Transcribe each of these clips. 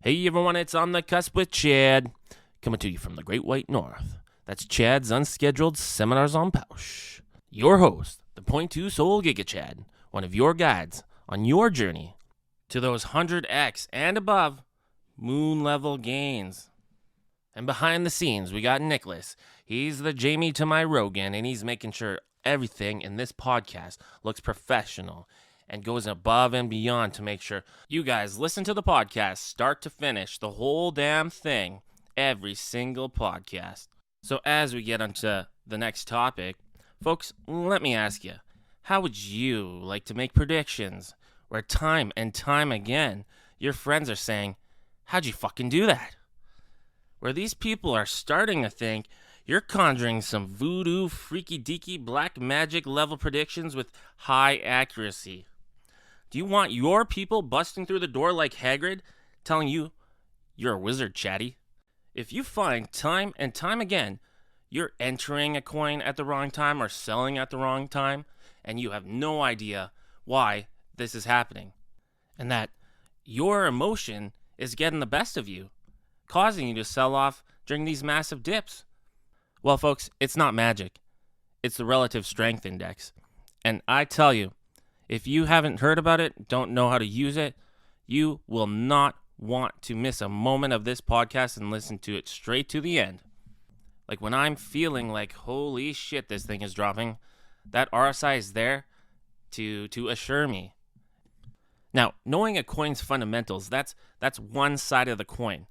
Hey everyone, it's On the Cusp with Chad, coming to you from the Great White North. That's Chad's Unscheduled Seminars on POWSCHE. Your host, the .2 Sol Giga Chad, one of your guides on your journey to those 100x and above moon level gains. And behind the scenes, we got Nicholas. He's the Jamie to my Rogan, and he's making sure everything in this podcast looks professional and goes above and beyond to make sure you guys listen to the podcast start to finish, the whole damn thing, every single podcast. So as we get onto the next topic, folks, let me ask you, how would you like to make predictions where time and time again your friends are saying, how'd you fucking do that? Where these people are starting to think you're conjuring some voodoo, freaky-deaky, black magic level predictions with high accuracy. Do you want your people busting through the door like Hagrid, telling you you're a wizard, chatty? If you find time and time again you're entering a coin at the wrong time or selling at the wrong time, and you have no idea why this is happening, and that your emotion is getting the best of you, causing you to sell off during these massive dips. Well, folks, it's not magic. It's the relative strength index. And I tell you, if you haven't heard about it, don't know how to use it, you will not want to miss a moment of this podcast and listen to it straight to the end. Like when I'm feeling like, holy shit, this thing is dropping, that RSI is there to assure me. Now, knowing a coin's fundamentals, that's one side of the coin.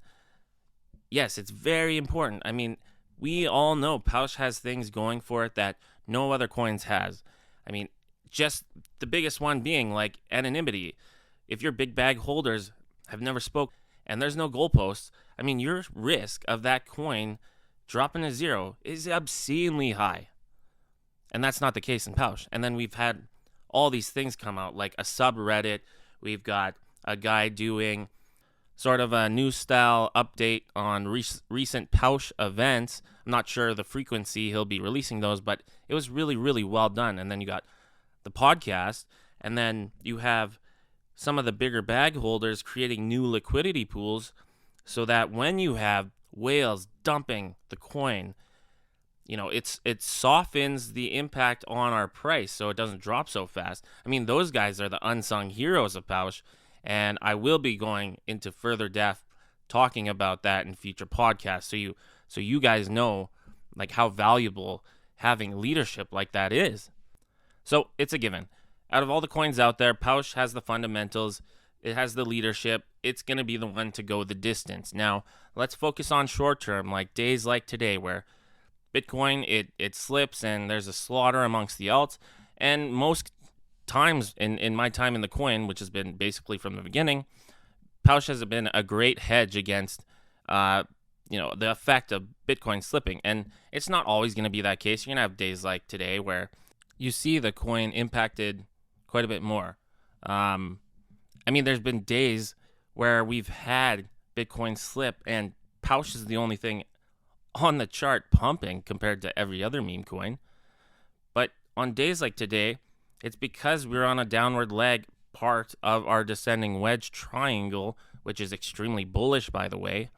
Yes, it's very important. I mean, we all know POWSCHE has things going for it that no other coins has. I mean, just the biggest one being like anonymity. If your big bag holders have never spoke and there's no goalposts, I mean, your risk of that coin dropping to zero is obscenely high. And that's not the case in POWSCHE. And then we've had all these things come out, like a subreddit. We've got a guy doing sort of a new style update on recent POWSCHE events. I'm not sure the frequency he'll be releasing those, but it was really, really well done. And then you got the podcast, and then you have some of the bigger bag holders creating new liquidity pools so that when you have whales dumping the coin, you know, it softens the impact on our price so it doesn't drop so fast. I mean, those guys are the unsung heroes of POWSCHE, and I will be going into further depth talking about that in future podcasts so you guys know like how valuable having leadership like that is. So it's a given. Out of all the coins out there, POWSCHE has the fundamentals. It has the leadership. It's going to be the one to go the distance. Now, let's focus on short term, like days like today where Bitcoin, it slips and there's a slaughter amongst the alts. And most times in my time in the coin, which has been basically from the beginning, POWSCHE has been a great hedge against the effect of Bitcoin slipping. And it's not always going to be that case. You're going to have days like today where you see the coin impacted quite a bit more. I mean, there's been days where we've had Bitcoin slip and POWSCHE is the only thing on the chart pumping compared to every other meme coin. But on days like today, it's because we're on a downward leg part of our descending wedge triangle, which is extremely bullish, by the way.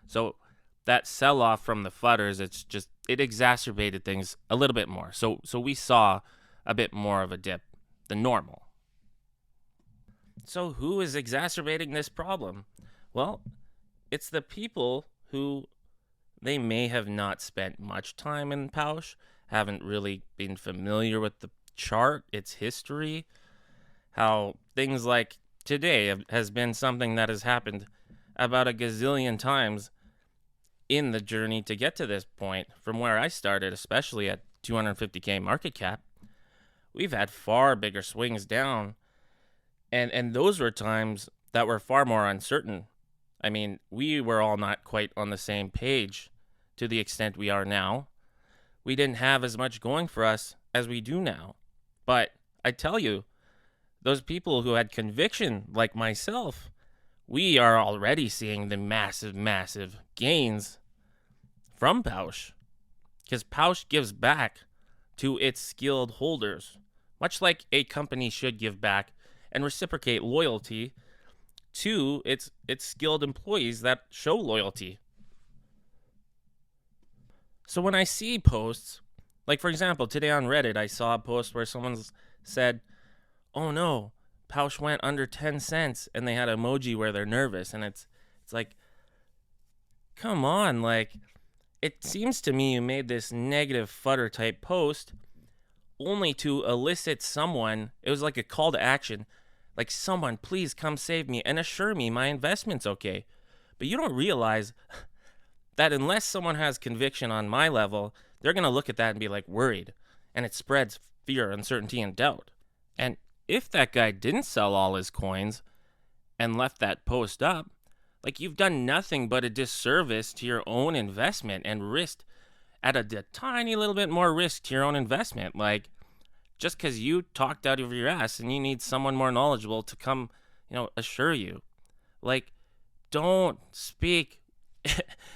So that sell-off from the fudders, it exacerbated things a little bit more. So we saw a bit more of a dip than normal. So who is exacerbating this problem? Well, it's the people who they may have not spent much time in POWSCHE, haven't really been familiar with the chart, its history, how things like today has been something that has happened about a gazillion times in the journey to get to this point. From where I started, especially at 250K market cap, we've had far bigger swings down, and those were times that were far more uncertain. I mean, we were all not quite on the same page to the extent we are now. We didn't have as much going for us as we do now. But I tell you, those people who had conviction like myself, we are already seeing the massive, massive gains from POWSCHE. Because POWSCHE gives back to its skilled holders, much like a company should give back and reciprocate loyalty Two, it's skilled employees that show loyalty. So when I see posts, like for example, today on Reddit, I saw a post where someone said, "Oh no, POWSCHE went under 10 cents," and they had an emoji where they're nervous, and it's like, come on, like, it seems to me you made this negative fudder type post only to elicit someone. It was like a call to action, like, someone please come save me and assure me my investment's okay. But you don't realize that unless someone has conviction on my level, they're going to look at that and be like worried, and it spreads fear, uncertainty, and doubt. And if that guy didn't sell all his coins and left that post up, like, you've done nothing but a disservice to your own investment and risked at a tiny little bit more risk to your own investment. Like, just because you talked out of your ass and you need someone more knowledgeable to come, assure you. Like, don't speak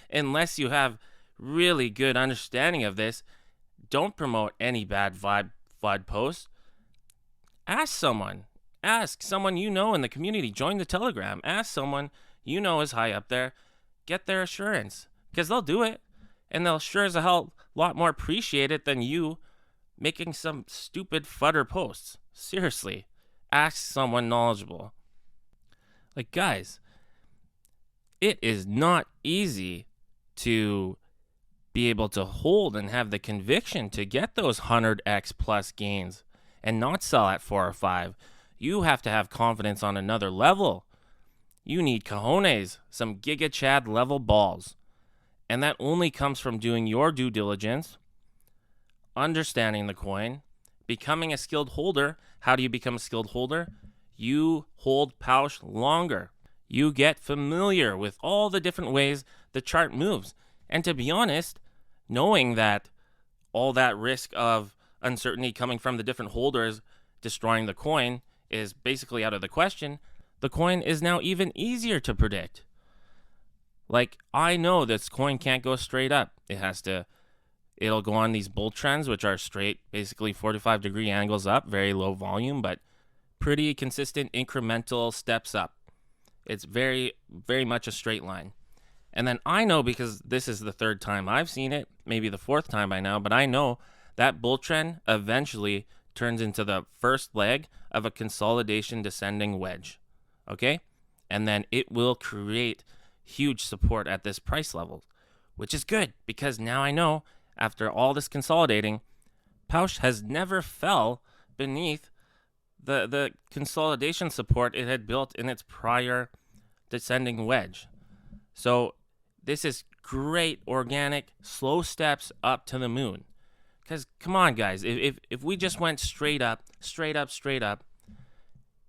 unless you have really good understanding of this. Don't promote any bad vibe posts. Ask someone you know in the community. Join the Telegram. Ask someone you know is high up there. Get their assurance, because they'll do it, and they'll sure as a hell lot more appreciate it than you making some stupid fudder posts. Seriously, ask someone knowledgeable. Like, guys, it is not easy to be able to hold and have the conviction to get those 100x plus gains and not sell at 4 or 5. You have to have confidence on another level. You need cojones, some Giga Chad level balls. And that only comes from doing your due diligence, understanding the coin, becoming a skilled holder. How do you become a skilled holder? You hold POWSCHE longer. You get familiar with all the different ways the chart moves. And to be honest, knowing that all that risk of uncertainty coming from the different holders destroying the coin is basically out of the question, the coin is now even easier to predict. Like, I know this coin can't go straight up. It'll go on these bull trends, which are straight, basically 45-degree angles up, very low volume, but pretty consistent incremental steps up. It's very, very much a straight line. And then I know, because this is the third time I've seen it, maybe the fourth time by now, but I know that bull trend eventually turns into the first leg of a consolidation descending wedge. Okay? And then it will create huge support at this price level, which is good, because now I know, after all this consolidating, POWSCHE has never fell beneath the consolidation support it had built in its prior descending wedge. So this is great organic, slow steps up to the moon. Because, come on, guys, if we just went straight up,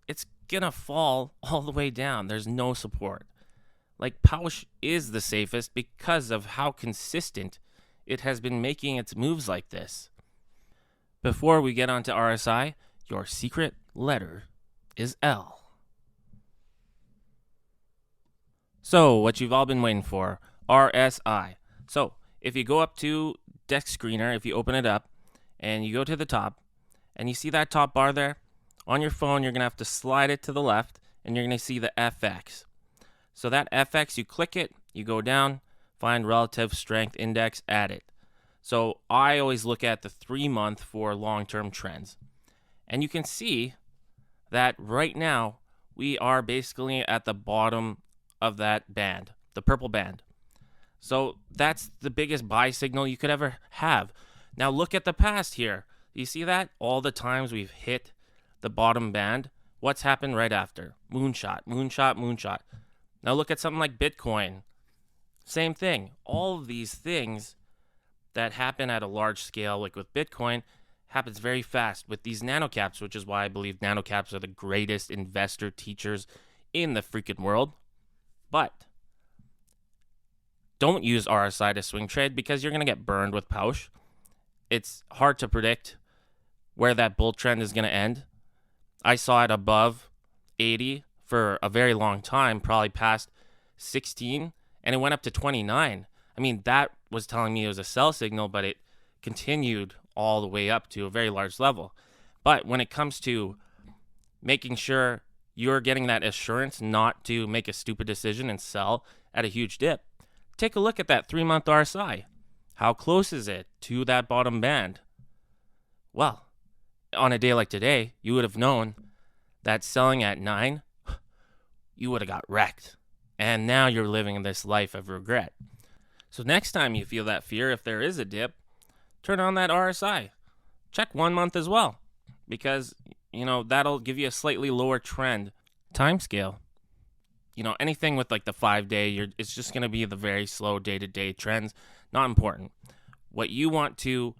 it's going to fall all the way down. There's no support. Like, POWSCHE is the safest because of how consistent it has been making its moves like this. Before we get on to RSI, your secret letter is L. So, what you've all been waiting for, RSI. So, if you go up to Desk Screener, if you open it up, and you go to the top, and you see that top bar there, on your phone, you're going to have to slide it to the left, and you're going to see the FX. So that FX, you click it, you go down, find Relative Strength Index, add it. So I always look at the 3-month for long-term trends. And you can see that right now, we are basically at the bottom of that band, the purple band. So that's the biggest buy signal you could ever have. Now look at the past here. You see that? All the times we've hit the bottom band, what's happened right after? Moonshot, moonshot, moonshot. Now look at something like Bitcoin. Same thing. All of these things that happen at a large scale, like with Bitcoin, happens very fast with these nanocaps, which is why I believe nanocaps are the greatest investor teachers in the freaking world. But don't use RSI to swing trade, because you're going to get burned with POWSCHE. It's hard to predict where that bull trend is going to end. I saw it above 80 for a very long time, probably past 16, and it went up to 29. I mean, that was telling me it was a sell signal, but it continued all the way up to a very large level. But when it comes to making sure you're getting that assurance not to make a stupid decision and sell at a huge dip, take a look at that 3-month RSI. How close is it to that bottom band? Well, on a day like today, you would have known that selling at 9, you would have got wrecked. And now you're living this life of regret. So next time you feel that fear, if there is a dip, turn on that RSI. Check 1 month as well, because, that'll give you a slightly lower trend time scale. Anything with like the 5-day, it's just going to be the very slow day-to-day trends. Not important. What you want to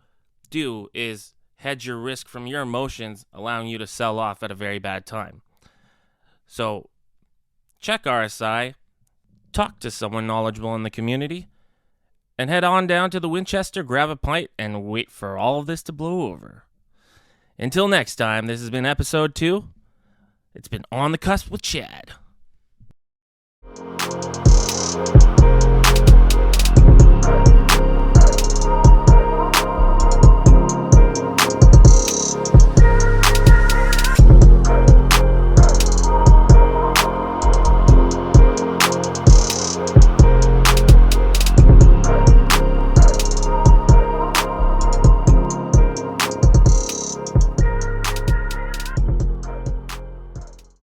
do is hedge your risk from your emotions, allowing you to sell off at a very bad time. So check RSI, talk to someone knowledgeable in the community, and head on down to the Winchester, grab a pint, and wait for all of this to blow over. Until next time, this has been episode 2. It's been On the Cusp with Chad.